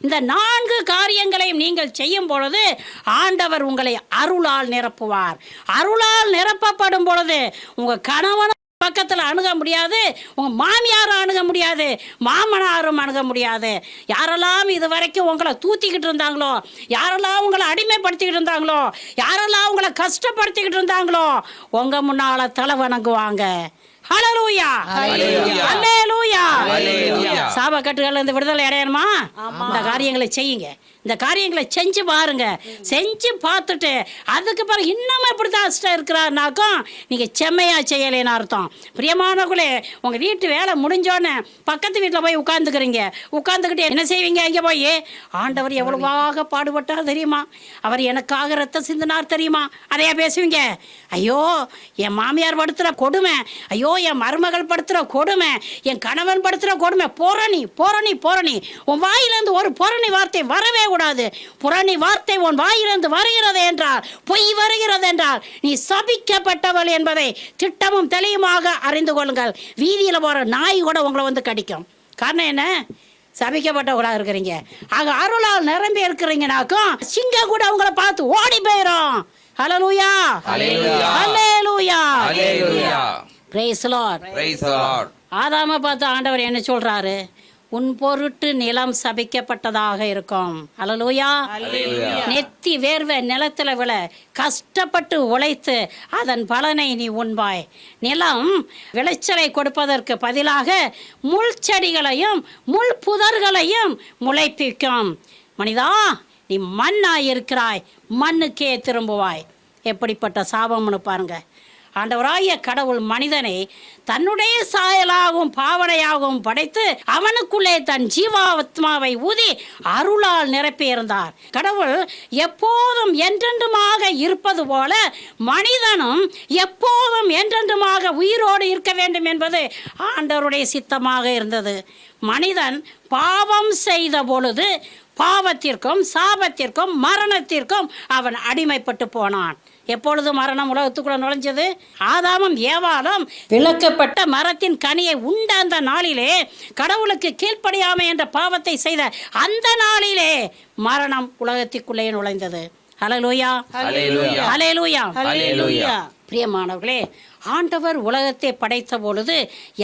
இந்த 4 காரியங்களையும் நீங்கள் செய்யும் பொழுது ஆண்டவர் உங்களை அருளால் நிரப்புவார். அருளால் நிரப்பப்படும் பொழுது உங்கள் கணவன் பக்கத்தில் அணுக முடியாது, உங்கள் மாமியாரும் அணுக முடியாது, மாமனாரும் அணுக முடியாது. யாரெல்லாம் இது வரைக்கும் உங்களை தூத்திக்கிட்டு இருந்தாங்களோ, யாரெல்லாம் உங்களை அடிமைப்படுத்திக்கிட்டு இருந்தாங்களோ, யாரெல்லாம் உங்களை கஷ்டப்படுத்திக்கிட்டு இருந்தாங்களோ உங்கள் முன்னால் தலை வணங்குவாங்க. ஹல்லேலூயா, ஹல்லேலூயா. சாபக்கட்டுகள்ல இருந்து விடுதலை அடையணுமா? இந்த காரியங்களை செய்யுங்க. இந்த காரியங்களை செஞ்சு பாருங்க. செஞ்சு பார்த்துட்டு அதுக்கு பிறகு இன்னும் எப்படிதான் அஷ்டம் இருக்கிறாருனாக்கும் நீங்கள் செம்மையாக செய்யலைன்னு அர்த்தம். பிரியமானவர்களே, உங்கள் வீட்டு வேலை முடிஞ்சோன்னே பக்கத்து வீட்டில் போய் உட்காந்துக்கிறீங்க. உட்காந்துக்கிட்டு என்ன செய்வீங்க? அங்கே போய் ஆண்டவர் எவ்வளவாக பாடுபட்டார் தெரியுமா, அவர் எனக்காக ரத்தம் சிந்தினார் தெரியுமா, அதையா பேசுவீங்க? ஐயோ என் மாமியார் படுத்துகிற கொடுமை, ஐயோ என் மருமகள் படுத்துகிற கொடுமை, என் கணவன் படுத்துகிற கொடுமை. புரணி புரணி புரணி. உன் வாயிலிருந்து ஒரு புரணி வார்த்தை வரவே கூடாது. புரணி வார்த்தை உன் வாயிலிருந்து வருகிறது என்றால், பொய் வருகிறது என்றால் நீ சபிக்கப்பட்டவள் என்பதை திட்டமும் தெளிவுமாக அறிந்து கொள்ளுங்கள். வீதியில் போகிற நாய் கூட உங்களை வந்து கடிக்கும். காரணம் என்ன? சபிக்கப்பட்டவர்களாக இருக்கிறீங்க. ஆக அருளால் நிரம்பி இருக்கிறீங்கனாக்கும் சிங்கம் கூட உங்களை பார்த்து ஓடி போயிடும். Hallelujah, hallelujah, hallelujah. Praise the Lord, praise the Lord. ஆதாமை பார்த்து ஆண்டவர் என்ன சொல்றாரு? உன் பொருட்டு நிலம் சபிக்கப்பட்டதாக இருக்கும். ஹல்லேலூயா. நெத்தி வேர்வை நிலத்தில் விழ கஷ்டப்பட்டு உழைத்து அதன் பலனை நீ உண்பாய். நிலம் விளைச்சலை கொடுப்பதற்கு பதிலாக முள் செடிகளையும் முள் புதர்களையும் முளைப்பிக்கும். மனிதா, நீ மண்ணாய் இருக்கிறாய், மண்ணுக்கே திரும்புவாய். எப்படிப்பட்ட சாபம்னு பாருங்க. ஆண்டவராகிய கடவுள் மனிதனை தன்னுடைய சாயலாகவும் பாவனையாகவும் படைத்து அவனுக்குள்ளே தன் ஜீவாத்மாவை ஊதி அருளால் நிரப்பியிருந்தார். கடவுள் எப்போதும் என்றென்றுமாக இருப்பது போல மனிதனும் எப்போதும் என்றென்றுமாக உயிரோடு இருக்க வேண்டும் என்பது ஆண்டவருடைய சித்தமாக இருந்தது. மனிதன் பாவம் செய்த பொழுது பாவத்திற்கும் சாபத்திற்கும் மரணத்திற்கும் அவன் அடிமைப்பட்டு போனான். எப்பொழுது மரணம் உலகத்துக்குள்ள நுழைஞ்சது? ஆதாமும் ஏவாளும் விலக்கப்பட்ட மரத்தின் கனியை உண்ட அந்த நாளிலே, கடவுளுக்கு கீழ்ப்படியாமை என்ற பாவத்தை செய்த அந்த நாளிலே மரணம் உலகத்திற்குள்ளே நுழைந்தது. ஹல்லேலூயா, ஹல்லேலூயா, ஹல்லேலூயா, ஹல்லேலூயா. பிரியமானவர்களே, ஆண்டவர் உலகத்தை படைத்த பொழுது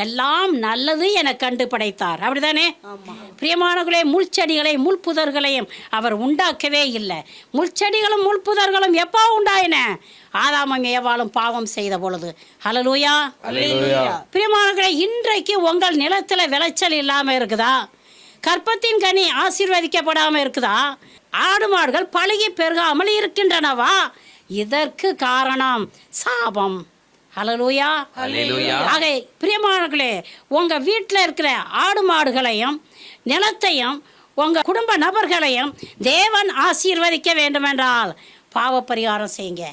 எல்லாம் நல்லது என கண்டு படைத்தார். அப்படிதானே? பிரியமானவர்களே, முள்செடிகளை முள்புதர்களையும் அவர் உண்டாக்கவே இல்லை. முள்செடிகளும் முள்புதர்களும் எப்போ உண்டாயின? ஆதாமும் ஏவாளும் பாவம் செய்த பொழுது. ஹல்லேலூயா, ஹல்லேலூயா. பிரியமானவர்களே, இன்றைக்கு உங்கள் நிலத்தில் விளைச்சல் இல்லாமல் இருக்குதா? கற்பத்தின் கனி ஆசீர்வதிக்கப்படாமல் இருக்குதா? ஆடு மாடுகள் பழுகி பெருகாமல் இருக்கின்றனவா? இதற்கு காரணம் சாபம். ஹல்லேலூயா, ஹல்லேலூயா. ஆக பிரியமானவர்களே, உங்கள் வீட்டில் இருக்கிற ஆடு மாடுகளையும் நிலத்தையும் உங்கள் குடும்ப நபர்களையும் தேவன் ஆசீர்வதிக்க வேண்டுமென்றால் பாவ பரிகாரம் செய்யுங்க.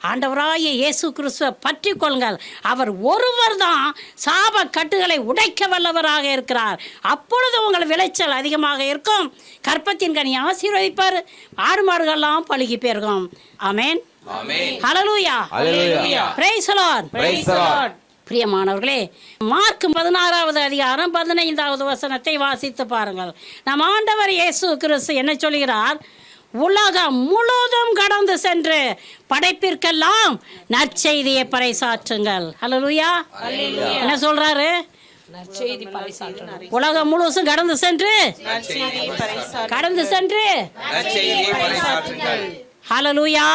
ஆண்டவராகிய இயேசு கிறிஸ்துவை பற்றி கொள்ளுங்கள். அவர் ஒருவர் தான் சாப கட்டுகளை உடைக்க வல்லவராக இருக்கிறார். அப்பொழுது உங்கள் விளைச்சல் அதிகமாக இருக்கும். கற்பத்தின் கனி ஆசீர்வதிப்பார். ஆடு மாடுகள்லாம் பழுகி பெருகும். Amen, hallelujah, hallelujah. Praise the Lord, praise the Lord. பிரியமானவர்களே, மார்க் 16வது அதிகாரம் 15வது வசனத்தை வாசித்து பாருங்கள். நம் ஆண்டவர் இயேசு கிறிஸ்து என்ன சொல்கிறார்? உலகம் முழுவதும் கடந்து சென்று படைப்பிற்கெல்லாம் நற்செய்தியை பறைசாற்றுங்கள். ஹல்லேலூயா. என்ன சொல்றாரு? உலகம் முழுவதும் கடந்து சென்று ஹல்லேலூயா,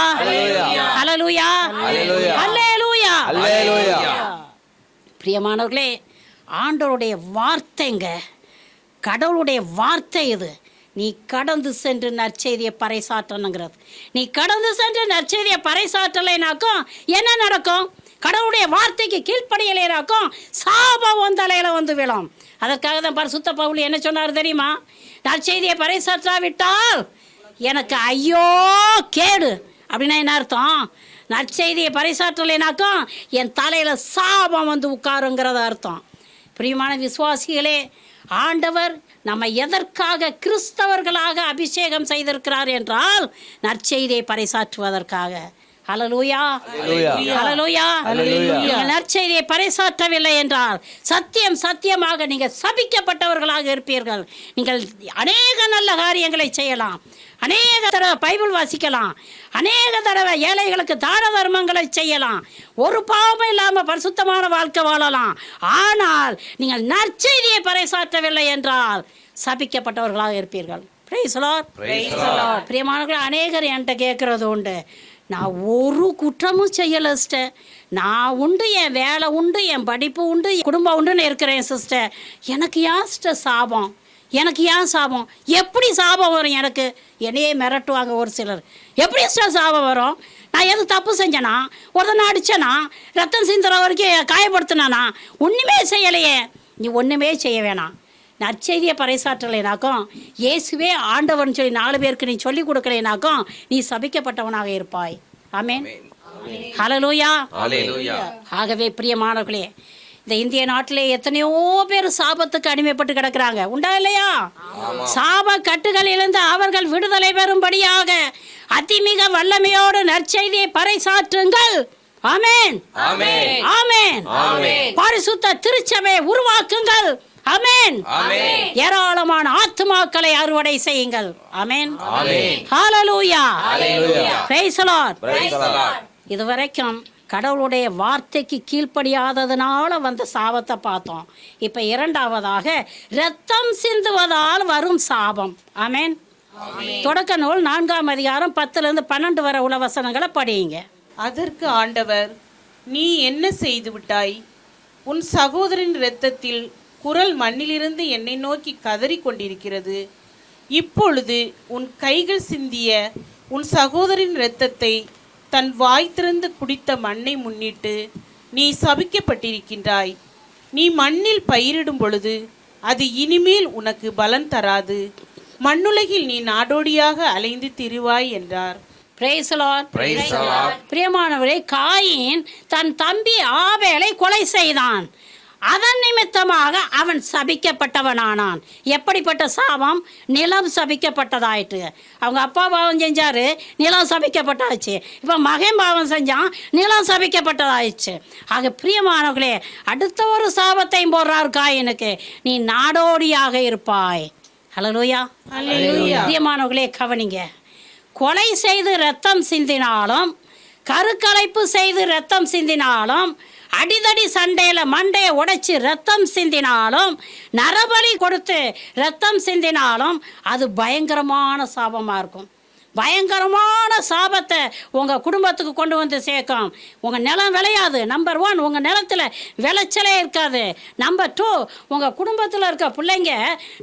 ஹல்லேலூயா, ஹல்லேலூயா, ஹல்லேலூயா. பிரியமானவர்களே, ஆண்டவருடைய வார்த்தைங்க, கடவுளுடைய வார்த்தை இது. நீ கடந்து சென்று நற்செய்தியை பறைசாற்றணுங்கிறது. நீ கடந்து சென்று நற்செய்தியை பறைசாற்றலைனாக்கும் என்ன நடக்கும்? கடவுளுடைய வார்த்தைக்கு கீழ்ப்படியலைனாக்கும் சாபம் உன் தலையில வந்து விழும். அதற்காக தான் பரிசுத்த பவுல் என்ன சொன்னார் தெரியுமா? நற்செய்தியை பறைசாற்றாவிட்டால் எனக்கு ஐயோ கேடு. அப்படின்னா என்ன அர்த்தம்? நற்செய்தியை பறைசாற்றலைனாக்கும் என் தலையில சாபம் வந்து உட்காருங்கிறத அர்த்தம். பிரியமான விசுவாசிகளே, ஆண்டவர் நம்ம எதற்காக கிறிஸ்தவர்களாக அபிஷேகம் செய்திருக்கிறார் என்றால் நற்செய்தியை பறைசாற்றுவதற்காக. ஹல்லேலூயா, ஹல்லேலூயா. நீங்கள் நற்செய்தியை பறைசாற்றவில்லை என்றால் சத்தியம் சத்தியமாக நீங்கள் சபிக்கப்பட்டவர்களாக இருப்பீர்கள். நீங்கள் அநேக நல்ல காரியங்களை செய்யலாம், அநேக தடவை பைபிள் வாசிக்கலாம், அநேக தடவை ஏழைகளுக்கு தான தர்மங்களை செய்யலாம், ஒரு பாவமும் இல்லாமல் பரிசுத்தமான வாழ்க்கை வாழலாம். ஆனால் நீங்கள் நற்செய்தியை பறைசாற்றவில்லை என்றால் சபிக்கப்பட்டவர்களாக இருப்பீர்கள். Praise lord. பிரியமானவர்களே, அநேகர் என்கிட்ட கேட்குறது உண்டு, நான் ஒரு குற்றமும் செய்யலை சிஸ்டர், நான் உண்டு, என் வேலை உண்டு, என் படிப்பு உண்டு, என் குடும்பம் உண்டுன்னு இருக்கிறேன் சிஸ்டர், எனக்கு ஏன் சிஸ்டர் சாபம், எனக்கு ஏன் சாபம், எப்படி சாபம் வரும் எனக்கு? என்னையே மிரட்டுவாங்க ஒரு சிலர். எப்படி சிஸ்டர் சாபம் வரும்? நான் எது தப்பு செஞ்சேனா, ஒருத்தனை அடித்தேனா, ரத்தம் சிந்துற வரைக்கும் காயப்படுத்தினானா? ஒன்றுமே செய்யலையே. நீ ஒன்றுமே செய்ய வேணாம். நற்செய்தியை பறைசாற்றலைனாக்கும், இயேசுவே ஆண்டவன் சொல்லி 4 பேருக்கு நீ சொல்லிக் கொடுக்கலைனாக்கும் நீ சபிக்கப்பட்டவனாக இருப்பாய். ஆமென், ஹல்லேலூயா. ஆகவே பிரியமானவர்களே, இந்த இந்திய நாட்டிலே எத்தனையோ பேர் சாபத்துக்கு அடிமைப்பட்டு கிடக்கிறாங்க, உண்டா இல்லையா? சாப கட்டுகளிலிருந்து அவர்கள் விடுதலை பெறும்படியாக அதிமிக வல்லமையோடு நற்செய்தியை பறைசாற்றுங்கள். ஆமென், ஆமென். பரிசுத்த திருச்சபையை உருவாக்குங்கள். ஆமென். ஏராளமான ஆத்துமாக்களை அறுவடை செய்யுங்கள். ஆமென், ஹல்லேலூயா, பிரைஸ் தி லார்ட். இதுவரைக்கும் கடவுளுடைய வார்த்தைக்கு கீழ்ப்படியாததுனால வந்த சாபத்தை பார்த்தோம். இப்போ இரண்டாவதாக இரத்தம் சிந்துவதால் வரும் சாபம். ஆமென். தொடக்க நூல் 4ஆம் அதிகாரம் 10-12 வரை உள்ள வசனங்களை படியுங்க. அதற்கு ஆண்டவர், நீ என்ன செய்து விட்டாய்? உன் சகோதரின் இரத்தத்தில் குரல் மண்ணிலிருந்து என்னை நோக்கி கதறி கொண்டிருக்கிறது. இப்பொழுது உன் கைகள் சிந்திய உன் சகோதரின் இரத்தத்தை தன் வாய் திறந்து குடித்த மண்ணை முன்னிட்டு நீ சபிக்கப்பட்டிருக்கின்றாய். நீ மண்ணில் பயிரிடும் பொழுது அது இனிமேல் உனக்கு பலன் தராது. மண்ணுலகில் நீ நாடோடியாக அலைந்து திரிவாய் என்றார். Praise the Lord. பிரியமானவரே, காயின் தன் தம்பி ஆபேலை கொலை செய்தான். அதன் நிமித்தமாக அவன் சபிக்கப்பட்டவனானான். எப்படிப்பட்ட சாபம்? நிலம் சபிக்கப்பட்டதாயிட்டு. அவங்க அப்பா பாவம் செஞ்சாரு, நிலம் சபிக்கப்பட்டாச்சு. இப்போ மகன் பாவம் செஞ்சான், நிலம் சபிக்கப்பட்டதாயிடுச்சு. ஆக பிரியமானவர்களே, அடுத்த ஒரு சாபத்தையும் போடுறார் காயினுக்கு, நீ நாடோடியாக இருப்பாய். ஹல்லேலூயா. பிரியமானவர்களே, கவனிங்க. கொலை செய்து இரத்தம் சிந்தினாலும், கருக்கலைப்பு செய்து இரத்தம் சிந்தினாலும், அடிதடி சண்டையில் மண்டையை உடைச்சி ரத்தம் சிந்தினாலும், நரபலி கொடுத்து ரத்தம் சிந்தினாலும் அது பயங்கரமான சாபமாக இருக்கும். பயங்கரமான சாபத்தை உங்கள் குடும்பத்துக்கு கொண்டு வந்து சேர்க்கும். உங்கள் நிலம் விளையாது. நம்பர் 1, உங்கள் நிலத்தில் விளைச்சலே இருக்காது. நம்பர் 2, உங்கள் குடும்பத்தில் இருக்க பிள்ளைங்க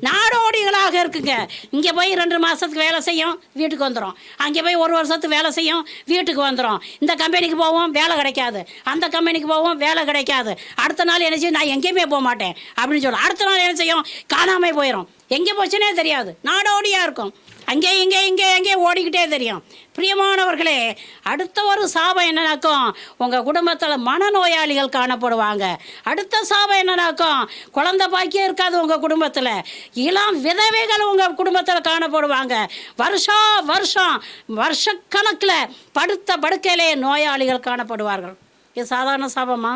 நாடோடிகளாக இருக்குங்க. இங்கே போய் 2 மாதத்துக்கு வேலை செய்யும், வீட்டுக்கு வந்துடும். அங்கே போய் 1 வருஷத்துக்கு வேலை செய்யும், வீட்டுக்கு வந்துடும். இந்த கம்பெனிக்கு போவோம், வேலை கிடைக்காது. அந்த கம்பெனிக்கு போவோம், வேலை கிடைக்காது. அடுத்த நாள் என்ன செய்யும்? நான் எங்கேயுமே போக மாட்டேன் அப்படின்னு சொல்லும். அடுத்த நாள் என்ன செய்யும்? காணாமல் போயிடும். எங்கே போச்சுன்னே தெரியாது. நாடோடியாக இருக்கும். அங்கே இங்கே ஓடிக்கிட்டே தெரியும். பிரியமானவர்களே, அடுத்த ஒரு சாபம் என்னன்னாக்கும், உங்கள் குடும்பத்தில் மனநோயாளிகள் காணப்படுவாங்க. அடுத்த சாபம் என்னன்னாக்கும், குழந்தை பாக்கியம் இருக்காது உங்கள் குடும்பத்தில். இளம் விதவைகள் உங்கள் குடும்பத்தில் காணப்படுவாங்க. வருஷக்கணக்கில் படுத்த படுக்கையிலே நோயாளிகள் காணப்படுவார்கள். இது சாதாரண சாபமா?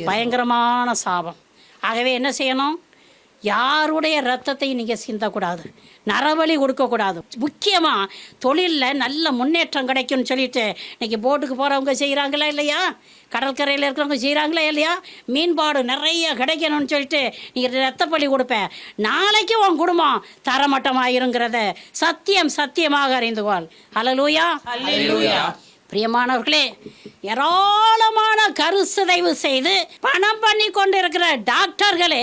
பயங்கரமான சாபம். ஆகவே என்ன செய்யணும்? யாருடைய ரத்தத்தையும் நீங்கள் சிந்தக்கூடாது, நரபலி கொடுக்கக்கூடாது. முக்கியமாக தொழிலில் நல்ல முன்னேற்றம் கிடைக்கும்னு சொல்லிட்டு இன்றைக்கி போட்டுக்கு போகிறவங்க செய்கிறாங்களா இல்லையா? கடற்கரையில் இருக்கிறவங்க செய்கிறாங்களா இல்லையா? மீன்பாடு நிறைய கிடைக்கணும்னு சொல்லிட்டு நீங்கள் ரத்தப்பலி கொடுப்பேன். நாளைக்கு உன் குடும்பம் தரமட்டமாயிருங்கிறத சத்தியமாக அறிந்துவாள். ஹல்லேலூயா. பிரியமானவர்களே, ஏராளமான கருசிதைவு செய்து பணம் பண்ணி கொண்டிருக்கிற டாக்டர்களே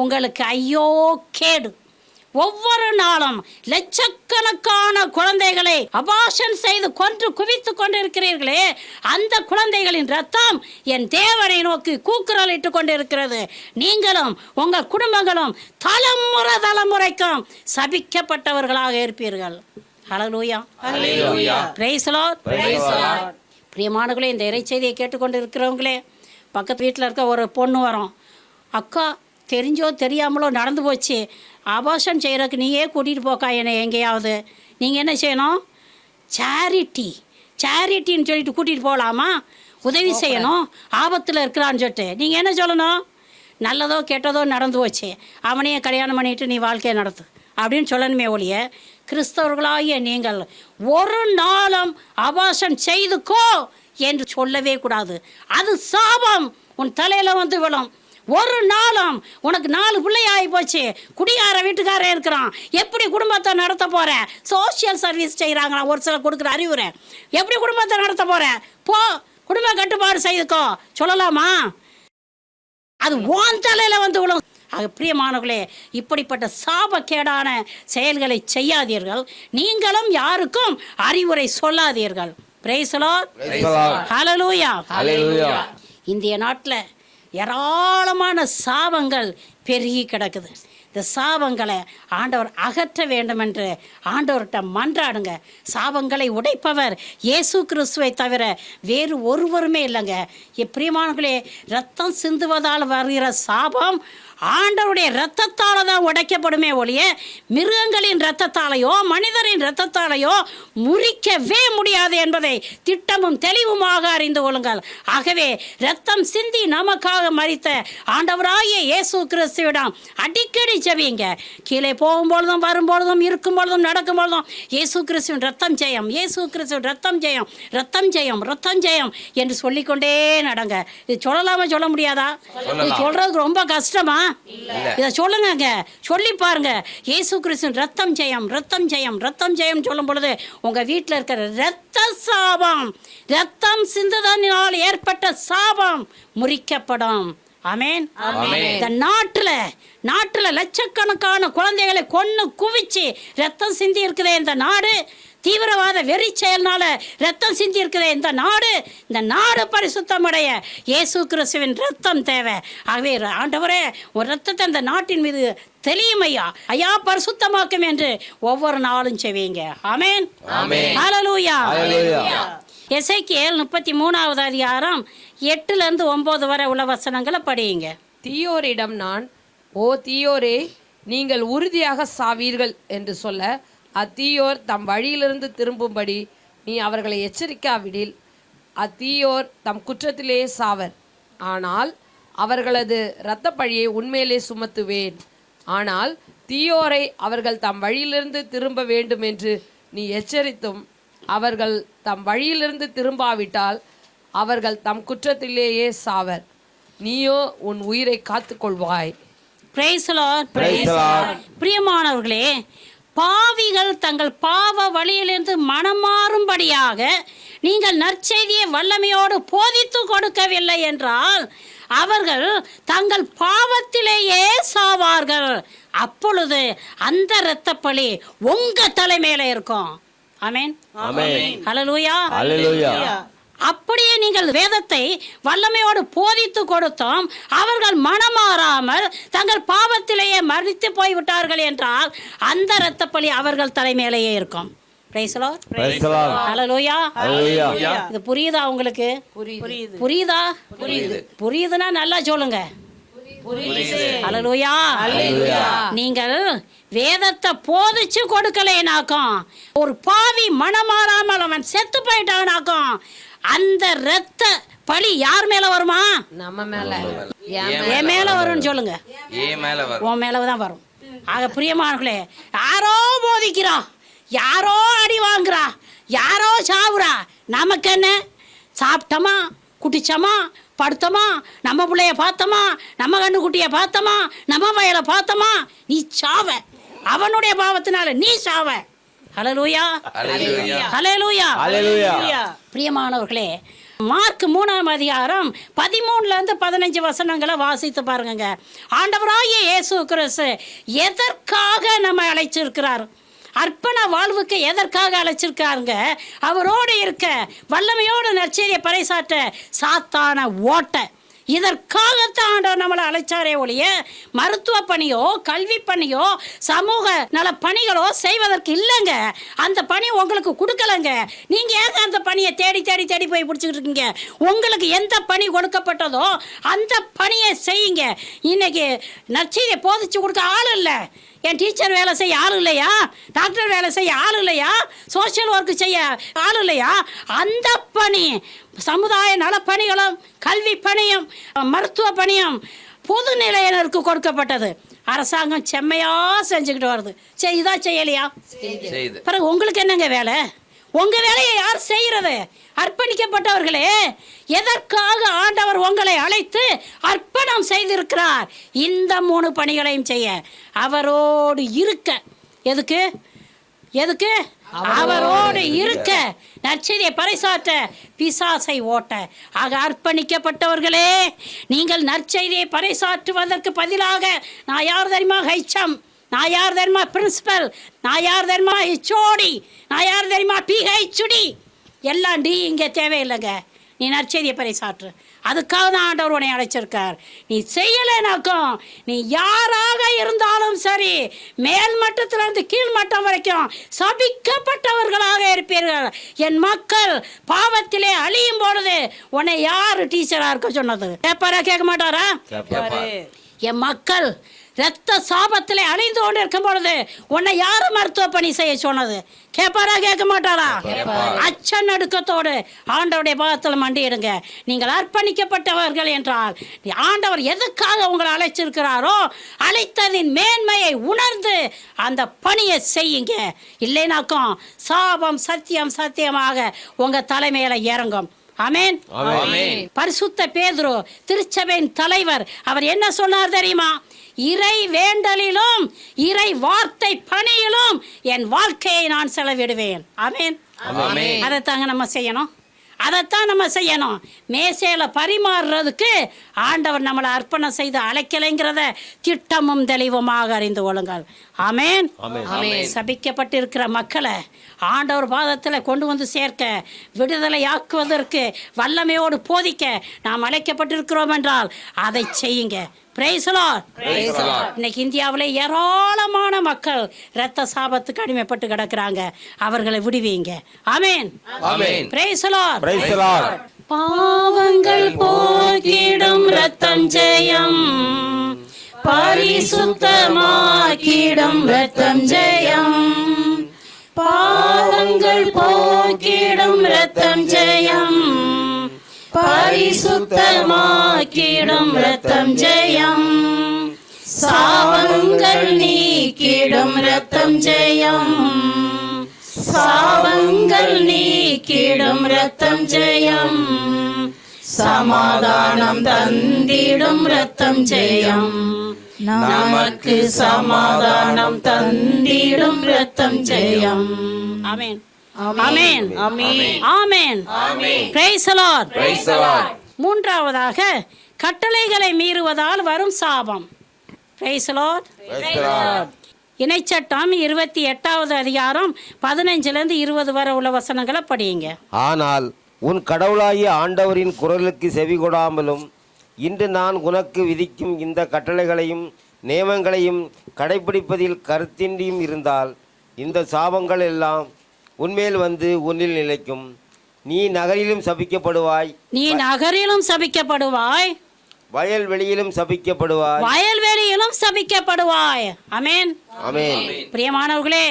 உங்களுக்கு ஐயோ கேடு. ஒவ்வொரு நாளும் லட்சக்கணக்கான குழந்தைகளை அபார்ஷன் செய்து கொன்று குவித்து கொண்டிருக்கிறீர்களே, அந்த குழந்தைகளின் ரத்தம் என் தேவனை நோக்கி கூக்குரலிட்டு கொண்டிருக்கிறது. நீங்களும் உங்கள் குடும்பங்களும் தலைமுறைக்கும் சபிக்கப்பட்டவர்களாக இருப்பீர்கள். ஹல்லேலூயா. Praise the Lord. பிரியமானவர்களே, இந்த இறைச்செய்தியை கேட்டுக்கொண்டு இருக்கிறவங்களே, பக்கத்து வீட்டில் இருக்க ஒரு பொண்ணு வரும், அக்கா தெரிஞ்சோ தெரியாமலோ நடந்து போச்சு, அபார்ஷன் செய்கிறதுக்கு நீயே கூட்டிகிட்டு போக்கா என்னை எங்கேயாவது. நீங்கள் என்ன செய்யணும்? சேரிட்டி, சேரிட்டின்னு சொல்லிட்டு கூட்டிகிட்டு போகலாமா? உதவி செய்யணும், ஆபத்தில் இருக்கிறான்னு சொல்லிட்டு நீங்கள் என்ன சொல்லணும்? நல்லதோ கெட்டதோ நடந்து போச்சு, அவனையே கல்யாணம் பண்ணிட்டு நீ வாழ்க்கையை நடத்து அப்படின்னு சொல்லணுமே ஒழிய, கிறிஸ்தவர்களாகிய நீங்கள் ஒரு நாளும் அபார்ஷன் செய்துக்கோ என்று சொல்லவே கூடாது. அது சாபம், உன் தலையில் வந்து விழும். ஒரு நாளும் உனக்கு 4 பிள்ளை ஆகி போச்சு, குடிகார வீட்டுக்காரன் இருக்கிறான், எப்படி குடும்பத்தை நடத்த போற? சோசியல் சர்வீஸ் செய்கிறாங்களா ஒரு சிலர் கொடுக்குற அறிவுரை, எப்படி குடும்பத்தை நடத்த போற? போ, குடும்ப கட்டுப்பாடு செய்துக்கோ சொல்லலாமா? அது ஓன் தலையில் வந்து விழும். ஆக பிரியமானவர்களே, இப்படிப்பட்ட சாபக்கேடான செயல்களை செய்யாதீர்கள். நீங்களும் யாருக்கும் அறிவுரை சொல்லாதீர்கள். Praise the Lord. ஹல்லேலூயா. இந்திய நாட்டில் ஏராளமான சாபங்கள் பெருகி கிடக்குது. இந்த சாபங்களை ஆண்டவர் அகற்ற வேண்டும் என்று ஆண்டவர்கிட்ட மன்றாடுங்க. சாபங்களை உடைப்பவர் இயேசு கிறிஸ்துவை தவிர வேறு ஒருவருமே இல்லைங்க. பிரியமானவர்களே, ரத்தம் சிந்துவதால் வருகிற சாபம் ஆண்டவருடைய இரத்தத்தால் தான் உடைக்கப்படுமே ஒழிய மிருகங்களின் இரத்தத்தாலேயோ மனிதரின் இரத்தத்தாலேயோ முறிக்கவே முடியாது என்பதை திட்டமும் தெளிவுமாக அறிந்து கொள்ளுங்கள். ஆகவே இரத்தம் சிந்தி நமக்காக மரித்த ஆண்டவராகிய இயேசு கிறிஸ்துவிடம் அடிக்கடி ஜெபிங்க. கீழே போகும்பொழுதும் வரும்பொழுதும் இருக்கும் பொழுதும் நடக்கும் பொழுதும் இயேசு கிறிஸ்துவின் ரத்தம் ஜெயம், இயேசு கிறிஸ்துவின் ரத்தம் ஜெயம், ரத்தம் ஜெயம், ரத்தம் ஜெயம் என்று சொல்லிக்கொண்டே நடங்க. இது சொல்லலாமா சொல்ல முடியாதா? இது சொல்றதுக்கு ரொம்ப கஷ்டமா? இதை சொல்லுங்க, சொல்லி பாருங்க. இயேசு கிறிஸ்துவின் ரத்தம் ஜெயம், ரத்தம் ஜெயம், ரத்தம் ஜெயம் சொல்லும் பொழுது உங்க வீட்டில் இருக்கிற ரத்த சாபம், ரத்தம் சிந்துதலினால் ஏற்பட்ட சாபம் முறிக்கப்படும். ஆமென். இந்த நாட்டுல லட்சக்கணக்கான குழந்தைகளை கொன்னு குவிச்சு ரத்தம் சிந்தி இருக்குதே இந்த நாடு, தீவிரவாத வெறி செயல்னால ரத்தம் சிந்தி இருக்குதே இந்த நாடு பரிசுத்தமடைய இயேசு கிறிஸ்துவின் ரத்தம் தேவை. ஆகவே ஆண்டவரே, ஒரு ரத்தத்தை இந்த நாட்டின் மீது தெளியுமையா ஐயா பரிசுத்தமாக்கும் என்று ஒவ்வொரு நாளும் செய்வீங்க. ஆமென். ஹல்லேலூயா. எசேக்கியேல் 33வது அதிகாரம் 8-9 வரை உள்ள வசனங்களை படியுங்க. தீயோரிடம் நான், ஓ தீயோரே, நீங்கள் உறுதியாக சாவீர்கள் என்று சொல்ல, அத்தீயோர் தம் வழியிலிருந்து திரும்பும்படி நீ அவர்களை எச்சரிக்காவிடில் அத்தீயோர் தம் குற்றத்திலே சாவர். ஆனால் அவர்களது இரத்தப்பழியை உண்மையிலே சுமத்துவேன். ஆனால் தீயோரை அவர்கள் தம் வழியிலிருந்து திரும்ப வேண்டும் என்று நீ எச்சரித்தும் அவர்கள் தம் வழியிலிருந்து திரும்பாவிட்டால் அவர்கள் தம் குற்றத்திலேயே சாவர். நீயோ உன் உயிரை காத்துக்கொள்வாய். Price the Lord. பிரியமானவர்களே, பாவிகள் தங்கள் பாவ வழியிலிருந்து மனமாறும்படியாக நீங்கள் நற்செய்தியை வல்லமையோடு போதித்து கொடுக்கவில்லை என்றால் அவர்கள் தங்கள் பாவத்திலேயே சாவார்கள். அப்பொழுது அந்த இரத்தப்பழி உங்க தலைமையில இருக்கும். ஆமென். ஹல்லேலூயா. அப்படியே நீங்கள் வேதத்தை வல்லமையோடு போதித்து கொடுத்தோம், அவர்கள் மனமாறாமல் தங்கள் பாவத்திலேயே மரித்து போய்விட்டார்கள் என்றால் அந்த இரத்தப்பழி அவர்கள் தலைமையிலேயே இருக்கும். Praise the Lord. ஹல்லேலூயா. இது புரியுதா உங்களுக்கு? புரியுதா? புரியுதுன்னா நல்லா சொல்லுங்க. ஹல்லேலூயா. நீங்கள் வேதத்தை போதிச்சு கொடுக்கலைனாக்கும், ஒரு பாவி மனமாறாமல் அவன் செத்து போயிட்டானாக்கும், அந்த இரத்த பழி யார் மேல வருமா? நம்ம மேல. என் மேல வரும்னு சொல்லுங்க. உன் மேலதான் வரும். ஆக பிரியமானவர்களே, யாரோ போதிக்கிறா, யாரோ அடி வாங்குறா, யாரோ சாவுறா, நமக்கு என்ன? சாப்பிட்டோமா, குடிச்சோமா, படுத்தோமா, நம்ம பிள்ளைய பார்த்தோமா, நம்ம கண்ணுக்குட்டிய பார்த்தோமா, நம்ம வயலை பார்த்தோமா, நீ சாவ. அவனுடைய பாவத்தினால நீ சாவ. ஹல்லேலூயா. ஹல்லேலூயா. பிரியமானவர்களே, மார்க் 3ஆம் அதிகாரம் 13-15 வசனங்களை வாசித்து பாருங்க. ஆண்டவராகிய இயேசு கிறிஸ்து எதற்காக நம்ம அழைச்சிருக்கிறார்? அர்ப்பண வாழ்வுக்கு எதற்காக அழைச்சிருக்காருங்க? அவரோடு இருக்க, வல்லமையோடு நற்செய்தியை பறைசாற்ற, சாத்தான ஓட்ட. இதற்காகத்தான் ஆண்டவர் நம்மளை அழைச்சாரே ஒழிய மருத்துவ பணியோ கல்வி பணியோ சமூக நல பணிகளோ செய்வதற்கு இல்லைங்க. அந்த பணி உங்களுக்கு கொடுக்கலங்க. நீங்கள் ஏங்க அந்த பணியை தேடி தேடி தேடி போய் பிடிச்சிக்கிட்டு இருக்கீங்க? உங்களுக்கு எந்த பணி கொடுக்கப்பட்டதோ அந்த பணியை செய்யுங்க. இன்னைக்கு நற்செய்தியை போதிச்சு கொடுக்க ஆள் இல்லை. என் டீச்சர் வேலை செய்ய ஆள் இல்லையா? டாக்டர் வேலை செய்ய ஆள் இல்லையா? சோஷியல் ஒர்க்கு செய்ய ஆள் இல்லையா? அந்த பணி, சமுதாய நலப்பணிகளும் கல்வி பணியும் மருத்துவ பணியும் பொது நிலையினருக்கு கொடுக்கப்பட்டது. அரசாங்கம் செம்மையாக செஞ்சுக்கிட்டு வருது. செய்யுதா செய்யலையா? பிறகு உங்களுக்கு என்னங்க வேலை? உங்கள் வேலையை யார் செய்கிறது? அர்ப்பணிக்கப்பட்டவர்களே, எதற்காக ஆண்டவர் உங்களை அழைத்து அர்ப்பணம் செய்திருக்கிறார்? இந்த 3 பணிகளையும் செய்ய, அவரோடு இருக்க. எதுக்கு? அவரோடு இருக்க, நற்செய்தியை பறைசாற்ற, பிசாசை ஓட்ட. ஆக அர்ப்பணிக்கப்பட்டவர்களே, நீங்கள் நற்செய்தியை பறைசாற்றுவதற்கு பதிலாக நான் யார் தெரியுமா ஹெச்எம், நான் யார் தெரியுமா பிரின்சிபல், நான் யார் தெரியுமா ஹெச்ஓடி, நான் யார் தெரியுமா பிஹெச்டி, எல்லாம் டி இங்கே தேவையில்லைங்க. நீ நற்செய்தியை பறைசாற்று. அதுக்காக தான் ஆண்டவர் உன்னை அழைச்சிருக்கார். நீ செய்யலைனாக்கும், நீ யாராக இருந்தாலும் சரி, மேல் மட்டத்திலிருந்து கீழ் மட்டம் வரைக்கும் சபிக்கப்பட்டவர்களாக இருப்பீர்கள். என் மக்கள் பாவத்திலே அழியும் பொழுது உன்னை யார் டீச்சராக இருக்க சொன்னது? கேட்பாரா? கேட்க மாட்டாரா? என் மக்கள் இரத்த சாபத்திலே அழிந்து கொண்டு இருக்கும் பொழுது உன்னை யாரு மருத்துவ பணி செய்ய சொன்னது? கேட்பாரா? கேட்க மாட்டாரா? அச்ச நடுக்கத்தோடு ஆண்டவருடைய பாதத்தில் மண்டியிடுங்க. நீங்கள் அர்ப்பணிக்கப்பட்டவர்கள் என்றால் ஆண்டவர் எதுக்காக உங்களை அழைச்சிருக்கிறாரோ அழைத்ததின் மேன்மையை உணர்ந்து அந்த பணியை செய்யுங்க. இல்லைனாக்கும் சாபம் சத்தியமாக உங்க தலைமையில இறங்கும். ஆமென். பரிசுத்த பேதுரு, திருச்சபையின் தலைவர், அவர் என்ன சொன்னார் தெரியுமா? இறை வேண்டலிலும் இறை வார்த்தை பணியிலும் என் வாழ்க்கையை நான் செலவிடுவேன். ஆமென். அதைத்தாங்க நம்ம செய்யணும். அதைத்தான் நம்ம செய்யணும். மேசையில பரிமாறுறதுக்கு ஆண்டவர் நம்மளை அர்ப்பணம் செய்து அழைக்கலைங்கிறத திட்டமும் தெளிவுமாக அறிந்து கொள்ளுங்கள். ஆமென். சபிக்கப்பட்டிருக்கிற மக்களை ஆண்டவர் பாதத்தில் கொண்டு வந்து சேர்க்க, விடுதலையாக்குவதற்கு வல்லமையோடு போதிக்க நாம் அழைக்கப்பட்டிருக்கிறோம் என்றால் அதை செய்யுங்க. Price the Lord. இன்னைக்கு இந்தியாவில் ஏராளமான மக்கள் இரத்த சாபத்துக்கு அடிமைப்பட்டு கிடக்குறாங்க. அவர்களை விடுவீங்க. ஆமென். Praise the Lord. பாவங்கள் போக்கிடும் இரத்தம் ஜெயம், பரிசுத்தமாக்கிடும் இரத்தம் ஜெயம். பாவங்கள் போக்கிடும் இரத்தம் ஜெயம், பரிசுத்தமாக்கிடும் இரத்தம் ஜெயம். சாவங்கள் நீக்கிடும் இரத்தம் ஜெயம், சாவங்கள் நீக்கிடும் இரத்தம் ஜெயம். சமாதானம் தந்திடும் இரத்தம் ஜெயம், நமக்கு சமாதானம் தந்திடும் இரத்தம் ஜெயம். ஆமென். ஆமென். ஆமென். Praise the Lord. மூன்றாவதாக, கட்டளைகளை மீறுவதால் வரும் சாபம். Price the Lord. இணைச்சட்டம் 28வது அதிகாரம் 15லிருந்து 20 வரை உள்ள வசனங்களை படியுங்க. ஆனால் உன் கடவுளாகிய ஆண்டவரின் குரலுக்கு செவி கொடாமலும் இன்று நான் உனக்கு விதிக்கும் இந்த கட்டளைகளையும் நியமங்களையும் கடைபிடிப்பதில் கருத்தின்றியும் இருந்தால் இந்த சாபங்கள் எல்லாம் உன்மேல் வந்து உன்னில் நிலைக்கும். நீ நகரிலும் சபிக்கப்படுவாய், நீ நகரிலும் சபிக்கப்படுவாய், வயல்வெளியிலும் சபிக்கப்படுவாய், வயல்வெளியிலும் சபிக்கப்படுவாய். ஆமென். ஆமென். பிரியமானவர்களே,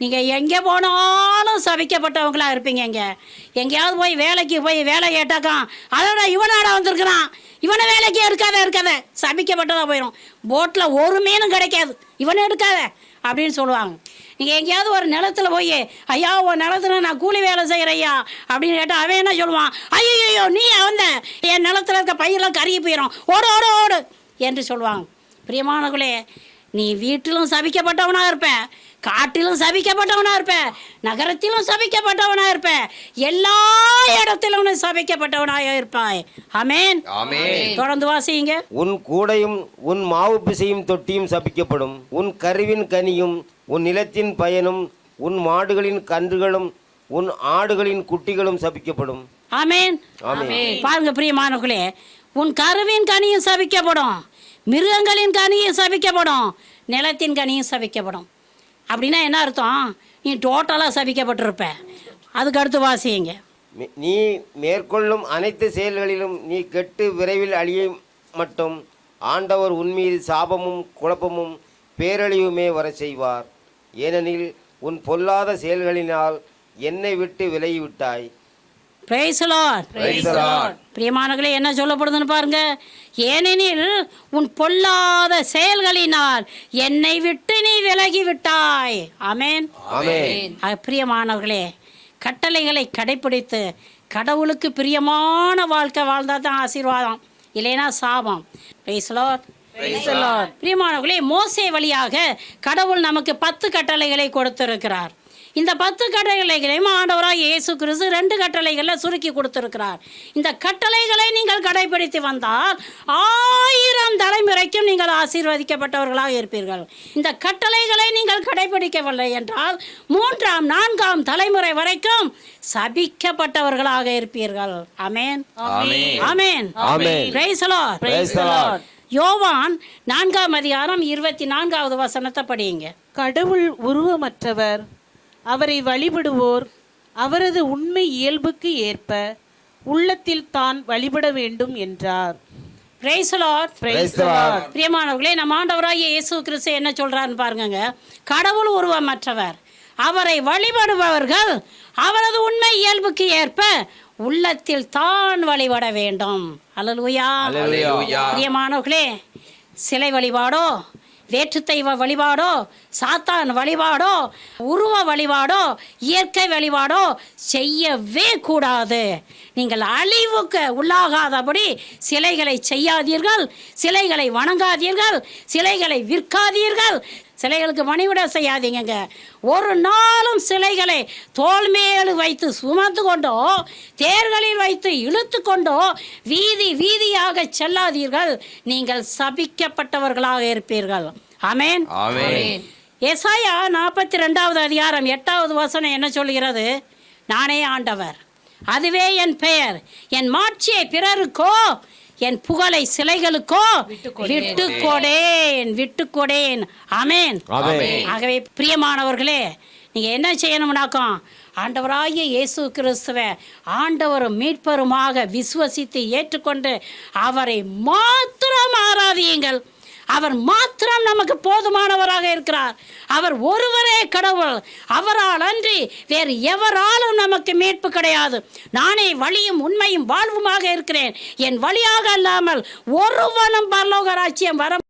நீங்க எங்க போனாலும் சபிக்கப்பட்டவங்களா இருப்பீங்க. எங்கேயாவது போய் வேலைக்கு போய் வேலை கேட்டாக்கா, அதோட இவனாடா வந்திருக்கிறான், இவனை வேலைக்கே இருக்காத சபிக்கப்பட்டதா போயிடும். போட்டில் ஒரு மீனும் கிடைக்காது, இவனை எடுக்காத அப்படின்னு சொல்லுவாங்க. நீங்கள் எங்கேயாவது ஒரு நிலத்தில் போய், ஐயா உன் நிலத்துல நான் கூலி வேலை செய்கிறேன் ஐயா அப்படின்னு கேட்டால் அவன் என்ன சொல்லுவான்? ஐயோ நீ வந்த என் நிலத்தில் இருக்க பயிரெல்லாம் கருகி போயிடும், ஓடு ஓடு ஓடு என்று சொல்லுவாங்க. பிரியமானவர்களே, நீ வீட்டிலும் சபிக்கப்பட்டவனாக இருப்ப, காட்டிலும் சபிக்கப்பட்டவனாக இருப்ப, நகரத்திலும் சபிக்கப்பட்டவனாக இருப்ப, எல்லா இடத்திலும் சபிக்கப்பட்டவனாக இருப்பாய். ஆமென். தொடர்ந்து வாசிங்க. உன் கூடையும் உன் மாவு பிசையும் தொட்டியும் சபிக்கப்படும். உன் கருவின் கனியும் உன் நிலத்தின் பயனும் உன் மாடுகளின் கன்றுகளும் உன் ஆடுகளின் குட்டிகளும் சபிக்கப்படும். ஆமென். பாருங்க பிரியமானவர்களே, உன் கருவின் கனியும் சபிக்கப்படும், மிருகங்களின் கனியும் சபிக்கப்படும், நிலத்தின் கனியும் சபிக்கப்படும். அப்படின்னா என்ன அர்த்தம்? நீ டோட்டலாக சபிக்கப்பட்டிருப்ப. அதுக்கு அடுத்து வாசிங்க. நீ மேற்கொள்ளும் அனைத்து செயல்களிலும் நீ கெட்டு விரைவில் அழிய மட்டும் ஆண்டவர் உன்மீது சாபமும் குழப்பமும் பேரழிவுமே வர செய்வார். ஏனெனில் உன் பொல்லாத செயல்களினால் என்னை விட்டு விலகிவிட்டாய். Praise the Lord. Praise the Lord. பிரியமானவர்களே, என்ன சொல்லப்படுதுன்னு பாருங்க. ஏனெனில் உன் பொல்லாத செயல்களினால் என்னை விட்டு நீ விலகி விட்டாய். ஆமென். ஆமென். பிரியமானவர்களே, கட்டளைகளை கடைப்பிடித்து கடவுளுக்கு பிரியமான வாழ்க்கை வாழ்ந்தா தான் ஆசீர்வாதம், இல்லைன்னா சாபம். Praise the Lord. Praise the Lord. பிரியமானவர்களே, மோசே வழியாக கடவுள் நமக்கு 10 கட்டளைகளை கொடுத்திருக்கிறார். இந்த 10 கட்டளைகளையும் ஆண்டவராக இயேசு கிறிஸ்து 2 கட்டளைகளில் சுருக்கி கொடுத்திருக்கிறார். இந்த கட்டளைகளை நீங்கள் கடைபிடித்து வந்தால் 1000 தலைமுறைக்கும் நீங்கள் ஆசீர்வதிக்கப்பட்டவர்களாக இருப்பீர்கள். இந்த கட்டளைகளை நீங்கள் கடைபிடிக்கவில்லை என்றால் 3ஆம் 4ஆம் தலைமுறை வரைக்கும் சபிக்கப்பட்டவர்களாக இருப்பீர்கள். ஆமென். ஆமென். ஆமென். Praise the Lord. Praise the Lord. யோவான் 4ஆம் அதிகாரம் 24வது வசனத்தை படியுங்க. கடவுள் உருவமற்றவர், அவரை வழிபடுவோர் அவரது உண்மை இயல்புக்கு ஏற்ப உள்ளத்தில் தான் வழிபட வேண்டும் என்றார். Praise the Lord. Praise the Lord. பிரியமானவர்களே, நம்ம ஆண்டவராகிய இயேசு கிறிஸ்து என்ன சொல்றாருன்னு பாருங்க. கடவுள் உருவமற்றவர், அவரை வழிபடுபவர்கள் அவரது உண்மை இயல்புக்கு ஏற்ப உள்ளத்தில் தான் வழிபட வேண்டும். அல்லேலூயா. பிரியமானவர்களே, சிலை வழிபாடோ, வேற்று தெய்வ வழிபாடோ, சாத்தான் வழிபாடோ, உருவ வழிபாடோ, இயற்கை வழிபாடோ செய்யவே கூடாது. நீங்கள் அழிவுக்கு உள்ளாகாதபடி சிலைகளை செய்யாதீர்கள், சிலைகளை வணங்காதீர்கள், சிலைகளை விற்காதீர்கள், சிலைகளுக்கு பணிவிட செய்யாதீங்க. ஒரு நாளும் சிலைகளை தோள் மேல் வைத்து சுமந்து கொண்டோ, தேர்களில் வைத்து இழுத்து கொண்டோ வீதி வீதியாக செல்லாதீர்கள். நீங்கள் சபிக்கப்பட்டவர்களாக இருப்பீர்கள். ஆமென். ஆமென். எசாயா 42வது அதிகாரம் 8வது வசனம் என்ன சொல்கிறது? நானே ஆண்டவர், அதுவே என் பெயர், என் மாட்சியை பிறருக்கோ என் புகழை சிலைகளுக்கோ விட்டுக்கொடேன். ஆமென். ஆகவே பிரியமானவர்களே, நீங்க என்ன செய்யணும்னாக்கும் ஆண்டவராகிய இயேசு கிறிஸ்துவை ஆண்டவரும் மீட்பருமாக விசுவசித்து ஏற்றுக்கொண்டு அவரை மாத்திரம் ஆராதியுங்கள். அவர் மாத்திரம் நமக்கு போதுமானவராக இருக்கிறார். அவர் ஒருவரே கடவுள். அவரால் அன்றி வேறு எவராலும் நமக்கு மீட்பு கிடையாது. நானே வழியும் உண்மையும் வாழ்வுமாக இருக்கிறேன். என் வழியாக அல்லாமல் ஒருவனும் பரலோக ராஜ்யம் வர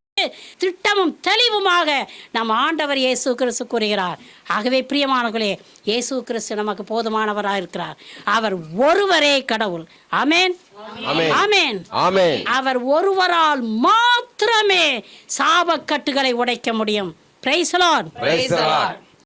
திட்டமும் தெளிவுமாக நம் ஆண்டவர் இயேசு கிறிஸ்து கூறுகிறார். ஆகவே பிரியமானவர்களே, இயேசு கிறிஸ்து நமக்கு போதுமானவராக இருக்கிறார். அவர் ஒருவரே கடவுள். ஆமென். ஆமென். ஆமென். அவர் ஒருவரால் மாத்திரமே சாபக்கட்டுகளை உடைக்க முடியும். Praise the Lord. Praise the Lord.